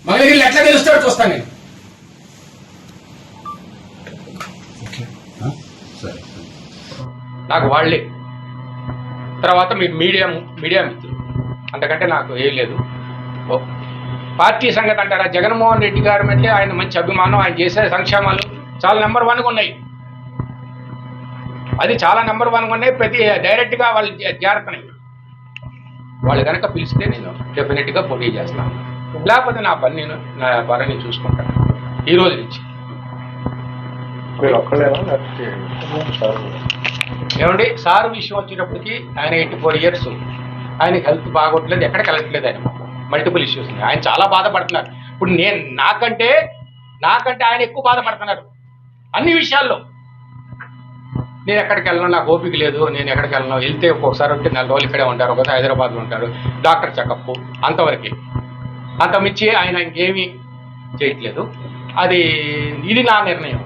మంగళగిరిలో ఎట్లా గెలుస్తాడో చూస్తాను నేను. నాకు వాళ్ళే, తర్వాత మీ మీడియా మిత్రులు, అంతకంటే నాకు ఏం లేదు. పార్టీ సంగతి అంటారా, జగన్మోహన్ రెడ్డి గారి మధ్య ఆయన మంచి అభిమానం, ఆయన చేసే సంక్షేమాలు చాలా నెంబర్ 1గా ఉన్నాయి. అది చాలా నెంబర్ 1గా ఉన్నాయి. ప్రతి డైరెక్ట్గా వాళ్ళు జాగ్రత్తనే. వాళ్ళు కనుక పిలిస్తే నేను డెఫినెట్గా పోటీ చేస్తాను, లేకపోతే నా పని నేను చూసుకుంటాను ఈ రోజు నుంచి. ఏమండి, సార్ విషయం వచ్చేటప్పటికి ఆయన 84 years, ఆయనకి హెల్త్ బాగోట్లేదు, ఎక్కడికి వెళ్ళట్లేదు, ఆయన మల్టిపుల్ ఇష్యూస్ ఉన్నాయి, ఆయన చాలా బాధపడుతున్నారు. ఇప్పుడు నేను నాకంటే ఆయన ఎక్కువ బాధపడుతున్నారు అన్ని విషయాల్లో. నేను ఎక్కడికి వెళ్ళను, నాకు ఓపిక లేదు, నేను ఎక్కడికి వెళ్ళను, వెళ్తే ఒక్కొక్కసారి ఉంటే 4 రోజులు ఇక్కడే ఉంటారు, ఒకసారి హైదరాబాద్లో ఉంటారు, డాక్టర్ చెకప్ అంతవరకే, అంతమించి ఆయన ఇంకేమీ చేయట్లేదు. ఇది నా నిర్ణయం.